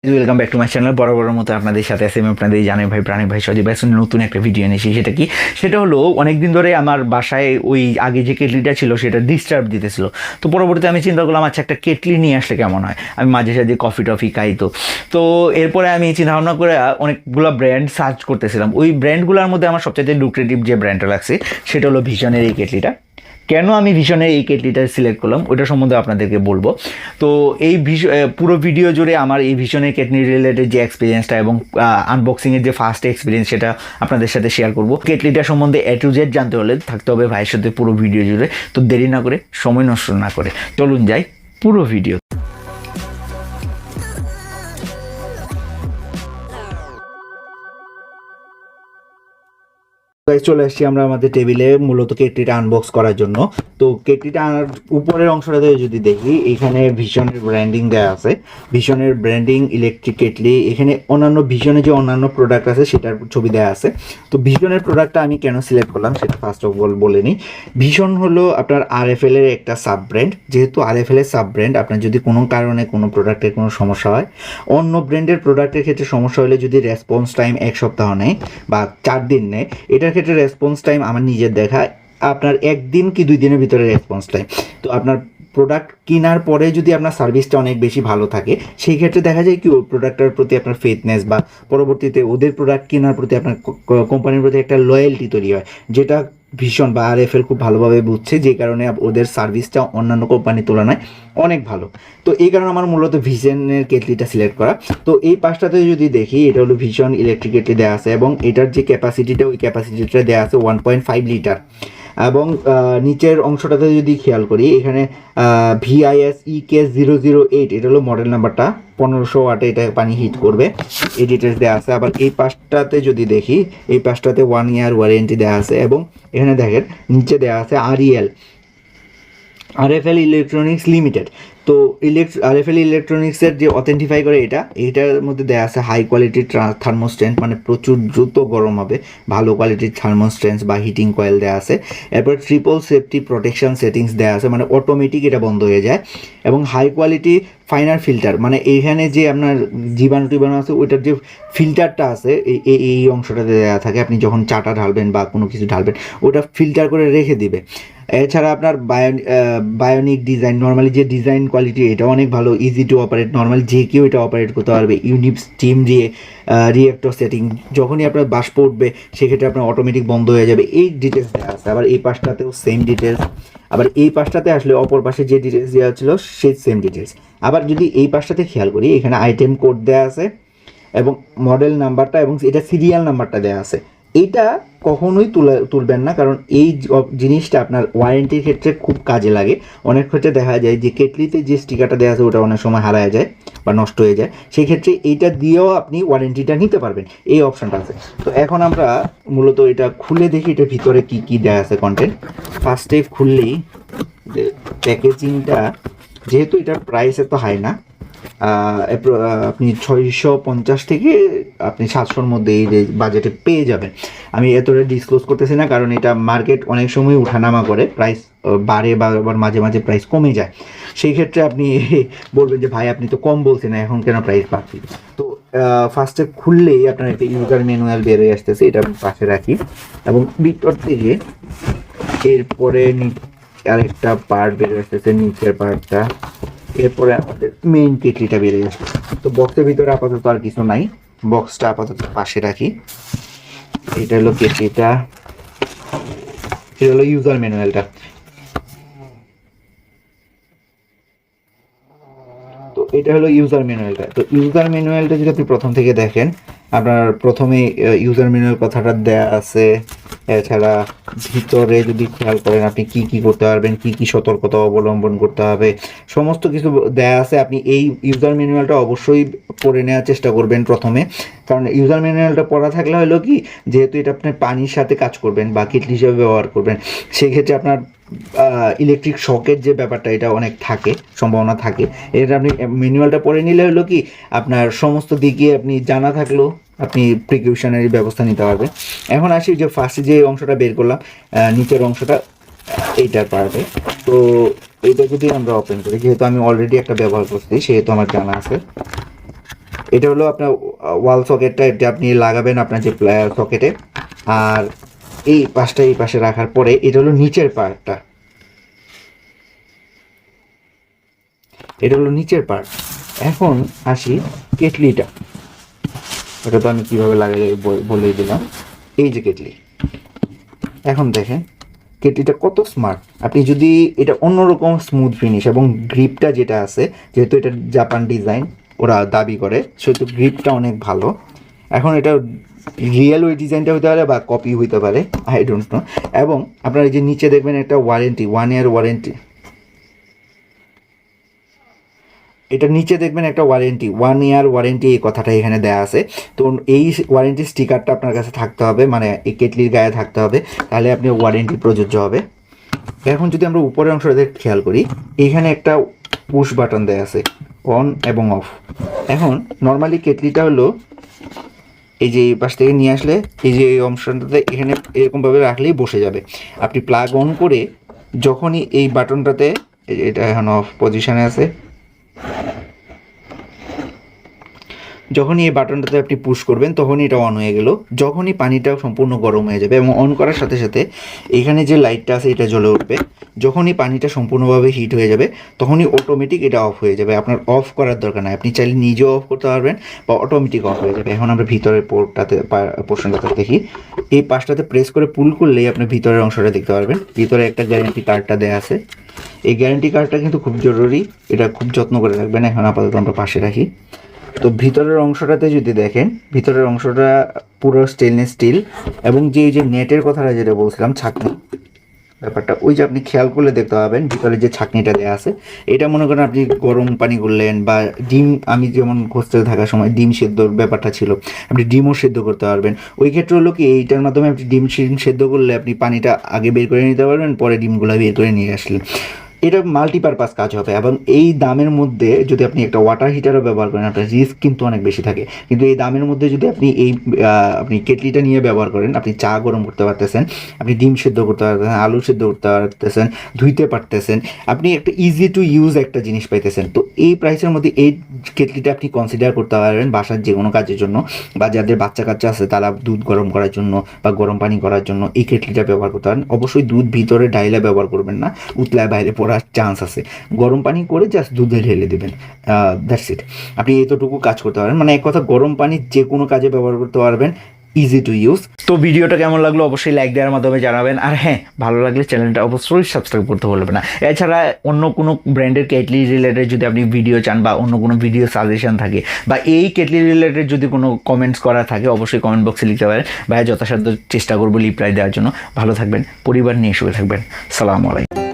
Welcome back to my channel. বরাবরের মতো আপনাদের সাথে আছি আমি আপনাদের জানাই ভাই প্রাণী ভাই সজীব ভাই। নতুন একটা ভিডিও এনেছি। সেটা হলো অনেকদিন ধরে আমার বাসায় ওই আগে যে কেটলিটা ছিল সেটা ডিস্টার্ব দিতেছিল। তো পরবর্তীতে আমি চিন্তা করলাম আচ্ছা একটা কেটলি নিয়ে আসলে কেমন হয়। আমি মাঝে সাঝে কফি টফি খাই। তো এরপরে আমি চিন্তা ভাবনা করে অনেকগুলো ব্র্যান্ড সার্চ করতেছিলাম। ওই ব্র্যান্ডগুলোর মধ্যে আমার সবচেয়ে লুক্রেটিভ যে ব্র্যান্ডটা লাগছে সেটা হলো ভিশনের এই কেটলিটা। কেন আমি ভিশনের এই কেটলিটা সিলেক্ট করলাম ওইটা সম্বন্ধে আপনাদেরকে বলবো। তো এই পুরো ভিডিও জুড়ে আমার এই ভিশনের কেটলি রিলেটেড যে এক্সপিরিয়েন্সটা এবং আনবক্সিংয়ের যে ফার্স্ট এক্সপিরিয়েন্স সেটা আপনাদের সাথে শেয়ার করব। কেটলিটা সম্বন্ধে A to Z জানতে হলে থাকতে হবে ভাইয়ের সাথে পুরো ভিডিও জুড়ে। তো দেরি না করে, সময় নষ্ট না করে চলুন যাই পুরো ভিডিও। চলে আসছি আমরা আমাদের টেবিলে মূলত কেটলিটা আনবক্স করার জন্য। তো কেটলিটা উপরের অংশটাতে যদি দেখি এখানে ভিশনের ব্র্যান্ডিং দেওয়া আছে। ভিশনের ব্র্যান্ডিং ইলেকট্রিক কেটলি। এখানে অন্যান্য ভিশনের যে অন্যান্য প্রোডাক্ট আছে সেটার ছবি দেওয়া আছে। তো ভিশনের প্রোডাক্টটা আমি কেন সিলেক্ট করলাম সেটা ফার্স্ট অফ অল বলে নিই। ভিশন হলো আপনার RFL এর একটা সাব ব্র্যান্ড। যেহেতু RFL এর সাব ব্র্যান্ড, আপনার যদি কোনো কারণে কোনো প্রোডাক্টের কোনো সমস্যা হয়, অন্য ব্র্যান্ডের প্রোডাক্টের ক্ষেত্রে সমস্যা হলে যদি রেসপন্স টাইম 1 সপ্তাহ নেয় বা 4 দিন নেয়, এটার ক্ষেত্রে রেসপন্স টাইম আমার নিজের দেখা আপনার 1 দিন কি 2 দিনের ভিতরে রেসপন্স টাইম। তো আপনার প্রোডাক্ট কেনার পরে যদি আপনার সার্ভিসটা অনেক বেশি ভালো থাকে, সেই ক্ষেত্রে দেখা যায় কি ওই প্রোডাক্টটার প্রতি আপনার ফেথনেস বা পরবর্তীতে ওদের প্রোডাক্ট কেনার প্রতি আপনার কোম্পানির প্রতি একটা লয়্যালটি তৈরি হয়, যেটা ভীষণ বা RFL খুব ভালোভাবে বুঝছে, যে কারণে ওদের সার্ভিসটা অন্যান্য কোম্পানির তুলনায় অনেক ভালো। তো এই কারণে আমার মূলত ভিশনের কেটলিটা সিলেক্ট করা। তো এই পাশটাতে যদি দেখি, এটা হলো ভিশন ইলেকট্রিক কেটলি দেওয়া আছে এবং এটার যে ক্যাপাসিটিটা, ওই ক্যাপাসিটিটা দেওয়া আছে 1.5 লিটার। এবং নিচের অংশটাতে যদি খেয়াল করি, এখানে VISEK008 এটা হলো মডেল নাম্বারটা। 1500 ওয়াটে এটা পানি হিট করবে, এই ডিটেলস দেওয়া আছে। আবার এই পাশটাতে যদি দেখি, এই পাশটাতে 1 ইয়ার ওয়ারেন্টি দেওয়া আছে এবং এখানে দেখেন নিচে দেওয়া আছে RFL ইলেকট্রনিক্স লিমিটেড। তো RFL ইলেকট্রনিক্সের যে অথেন্টিফাই করে এইটার মধ্যে দেওয়া আছে হাই কোয়ালিটির থার্মোস্ট্যান্ড, মানে প্রচুর দ্রুত গরম হবে, ভালো কোয়ালিটির থার্মোস্ট্যান্ড বা হিটিং কয়েল দেওয়া আছে। এরপর ট্রিপল সেফটি প্রোটেকশন সেটিংস দেওয়া আছে, মানে অটোমেটিক এটা বন্ধ হয়ে যায়। এবং হাই কোয়ালিটি ফাইনার ফিল্টার, মানে এইখানে যে আপনার জীবাণু টিবাণু আছে ওইটার যে ফিল্টারটা আছে এই অংশটাতে দেওয়া থাকে। আপনি যখন চাটা ঢালবেন বা কোনো কিছু ঢালবেন ওটা ফিল্টার করে রেখে দিবে। এছাড়া আপনার বায়োনিক ডিজাইন, নর্মালি যে ডিজাইন কোয়ালিটি এটা অনেক ভালো, ইজি টু অপারেট, নর্মালি যে কেউ এটা অপারেট করতে পারবে। ইউনিট স্টিম রিয়েক্টর সেটিং, যখনই আপনার বাষ্প উঠবে সেক্ষেত্রে আপনার অটোমেটিক বন্ধ হয়ে যাবে, এই ডিটেলস দেওয়া আছে। আবার এই পাশটাতেও সেম ডিটেলস। আবার এই পাশটাতে আসলে অপর পাশে যে ডিটেলস দেওয়া ছিল সেই সেম ডিটেলস। আবার যদি এই পাশটাতে খেয়াল করি, এখানে আইটেম কোড দেওয়া আছে এবং মডেল নাম্বারটা এবং এটা সিরিয়াল নাম্বারটা দেওয়া আছে। এইটা কখনোই তুলবেন না, কারণ এই জিনিসটা আপনার ওয়ারেন্টির ক্ষেত্রে খুব কাজে লাগে। অনেক ক্ষেত্রে দেখা যায় যে কেটলিতে যে স্টিকারটা দেওয়া আছে ওটা অনেক সময় হারায় যায় বা নষ্ট হয়ে যায়, সেই ক্ষেত্রে এইটা দিয়েও আপনি ওয়ারেন্টিটা নিতে পারবেন, এই অপশানটা আছে। তো এখন আমরা মূলত এটা খুলে দেখি এটার ভিতরে কি কি দেওয়া আছে কন্টেন্ট। ফার্স্টে খুললেই প্যাকেজিংটা, যেহেতু এটার প্রাইস এত হাই না, আপনি 650 থেকে আপনি 700-র মধ্যে এই বাজেটে পেয়ে যাবেন। আমি এতটা ডিসক্লোজ করতেছি না, কারণ এটা মার্কেট অনেক সময় উঠানামা করে, প্রাইস বাড়ে বা আবার মাঝে মাঝে প্রাইস কমে যায়। সেই ক্ষেত্রে আপনি বলবেন যে ভাই আপনি তো কম বলছেন, এখন কেন প্রাইস বাড়ছে। তো ফার্স্টে খুললেই আপনার একটা ইউজার ম্যানুয়াল বেরিয়ে আসতেছে, এটা আমি পাশে রাখি। এবং ভিতর থেকে এরপরে আরেকটা পার্ট বেরিয়ে আসতেছে, নিচের পার্টটা। এরপরে আমাদের মেইন কেটলিটা বেরিয়ে আসবে। তো বক্সের ভিতরে আপাতত আর কিছু নাই, বক্সটা আপাতত পাশে রাখি। এটা হলো কেটলিটা, এটা হলো ইউজার ম্যানুয়ালটা। তো এটা হলো ইউজার ম্যানুয়ালটা। তো ইউজার ম্যানুয়ালটা যদি আপনি প্রথম থেকে দেখেন, আপনার প্রথমে ইউজার ম্যানুয়াল কথাটা দেয়া আছে। এছাড়া ভিতরে যদি খেয়াল করেন আপনি কি কি করতে পারবেন, কি কি সতর্কতা অবলম্বন করতে হবে, সমস্ত কিছু দেয়া আছে। আপনি এই ইউজার ম্যানুয়ালটা অবশ্যই পড়ে নেওয়ার চেষ্টা করবেন প্রথমে, কারণ ইউজার ম্যানুয়ালটা পড়া থাকলে হলো কি, যেহেতু এটা আপনি পানির সাথে কাজ করবেন বা কেটলি হিসেবে ব্যবহার করবেন, সেক্ষেত্রে আপনার ইলেকট্রিক শকের যে ব্যাপারটা এটা অনেক থাকে, সম্ভাবনা থাকে। এটা আপনি ম্যানুয়ালটা পড়ে নিলে হলো কি, আপনার সমস্ত দিকে আপনি জানা থাকলেও আপনি প্রিকশনারি ব্যবস্থা নিতে পারবেন। এখন আসি যে ফার্স্টে যে অংশটা বের করলাম, নিচের অংশটা, এইটার পার্টে। তো এইটা যদি আমরা ওপেন করি, যেহেতু আমি অলরেডি একটা ব্যবহার করছি সেহেতু আমার জানা আছে। এটা হলো আপনার ওয়াল সকেটটা, এটা আপনি লাগাবেন আপনার যে সকেটে। আর এই পাশে রাখার পরে এটা হলো নিচের পার্টটা, এটা হলো নিচের পার্ট। এখন আসি কেটলিটা, এটা তো আমি কীভাবে লাগাই বলেই দিলাম। এই যে কেটলি, এখন দেখেন কেটলিটা কত স্মার্ট। আপনি যদি এটা অন্যরকম স্মুথ ফিনিশ এবং গ্রিপটা যেটা আছে, যেহেতু এটা জাপান ডিজাইন ওরা দাবি করে, সেহেতু গ্রিপটা অনেক ভালো। এখন এটা রিয়েল ওই ডিজাইনটা হতে পারে বা কপি হইতে পারে, আই ডোন্ট নো। এবং আপনারা এই যে নিচে দেখবেন একটা ওয়ারেন্টি, 1 ইয়ার ওয়ারেন্টি, এটা নিচে দেখবেন একটা ওয়ারেন্টি, 1 ইয়ার ওয়ারেন্টি, এই কথাটা এখানে দেওয়া আছে। তো এই ওয়ারেন্টি স্টিকারটা আপনার কাছে থাকতে হবে, মানে এই কেটলির গায়ে থাকতে হবে, তাহলে আপনি ওয়ারেন্টি প্রযোজ্য হবে। এখন যদি আমরা উপরের অংশটা খেয়াল করি, এখানে একটা পুশ বাটন দেওয়া আছে, অন এবং অফ। এখন নর্মালি কেটলিটা হলো এই যে এই পাশ থেকে নিয়ে আসলে এই যে এই অংশটাতে এখানে এরকমভাবে রাখলেই বসে যাবে। আপনি প্লাগ অন করে যখনই এই বাটনটাতে, এটা এখন অফ পজিশনে আছে, যখনই এই বাটনটাতে আপনি পুশ করবেন তখনই এটা অন হয়ে গেল। যখনই পানিটা সম্পূর্ণ গরম হয়ে যাবে এবং অন করার সাথে সাথে এখানে যে লাইটটা আছে এটা জ্বলে উঠবে। যখনই পানিটা সম্পূর্ণভাবে হিট হয়ে যাবে তখনই অটোমেটিক এটা অফ হয়ে যাবে, আপনার অফ করার দরকার নাই। আপনি চাইলে নিজেও অফ করতে পারবেন বা অটোমেটিক অফ হয়ে যাবে। এখন আমরা ভিতরের পোর্শনটাতে দেখি, এই পাশটাতে প্রেস করে পুল করলেই আপনি ভিতরের অংশটা দেখতে পারবেন। ভিতরে একটা গ্যারান্টি কার্ডটা দেওয়া আছে, এই গ্যারান্টি কার্ডটা কিন্তু খুব জরুরি, এটা খুব যত্ন করে রাখবেন। এখন আপাতত আমরা পাশে রাখি। তো ভিতরের অংশটাতে যদি দেখেন, ভিতরের অংশটা পুরো স্টেনলেস স্টিল, এবং যে নেটের কথাটা যেটা বলছিলাম, ছাঁকনি ব্যাপারটা, ওই যে আপনি খেয়াল করলে দেখতে পাবেন ভিতরে যে ছাঁকনিটা দেওয়া আছে, এটা মনে করেন আপনি গরম পানি করলেন বা ডিম, আমি যেমন হোস্টেলে থাকার সময় ডিম সেদ্ধর ব্যাপারটা ছিল, আপনি ডিমও সেদ্ধ করতে পারবেন। ওই ক্ষেত্রে হলো কি, এইটার মাধ্যমে আপনি ডিম সেদ্ধ করলে আপনি পানিটা আগে বের করে নিতে পারবেন, পরে ডিমগুলো বের করে নিয়ে আসলেন। এটা মাল্টিপারপাস কাজ হবে। এবং এই দামের মধ্যে যদি আপনি একটা ওয়াটার হিটারও ব্যবহার করেন, আপনার রিস্ক কিন্তু অনেক বেশি থাকে। কিন্তু এই দামের মধ্যে যদি আপনি আপনি কেটলিটা নিয়ে ব্যবহার করেন, আপনি চা গরম করতে পারতেছেন, আপনি ডিম সেদ্ধ করতে পারতেছেন, আলু সেদ্ধ করতে পারতেছেন, ধুইতে পারতেছেন, আপনি একটা ইজি টু ইউজ একটা জিনিস পাইতেছেন। তো এই প্রাইসের মধ্যে এই কেটলিটা আপনি কনসিডার করতে পারবেন বাসার যে কোনো কাজের জন্য, বা যাদের বাচ্চা কাচ্চা আছে তারা দুধ গরম করার জন্য বা গরম পানি করার জন্য এই কেটলিটা ব্যবহার করতে পারেন। অবশ্যই দুধ ভিতরে ডাইলা ব্যবহার করবেন না, উতলায় বাইরে পড়ার চান্স আছে। গরম পানি করে জাস্ট দুধে ঢেলে দেবেন, দ্যাটস ইট। আপনি এতটুকু কাজ করতে পারেন, মানে এক কথা গরম পানি যে কোনো কাজে ব্যবহার করতে পারবেন, ইজি টু ইউজ। তো ভিডিওটা কেমন লাগলো অবশ্যই লাইক দেওয়ার মাধ্যমে জানাবেন। আর হ্যাঁ, ভালো লাগলে চ্যানেলটা অবশ্যই সাবস্ক্রাইব করতে ভুলবেন না। এছাড়া অন্য কোনো ব্র্যান্ডের কেটলি রিলেটেড যদি আপনি ভিডিও চান বা অন্য কোনো ভিডিও সাজেশন থাকে বা এই কেটলি রিলেটেড যদি কোনো কমেন্টস করা থাকে, অবশ্যই কমেন্ট বক্সে লিখতে পারেন। ভাইয়া যথাসাধ্য চেষ্টা করবো রিপ্লাই দেওয়ার জন্য। ভালো থাকবেন, পরিবার নিয়ে শুয়ে থাকবেন। সালামু আলাইকুম।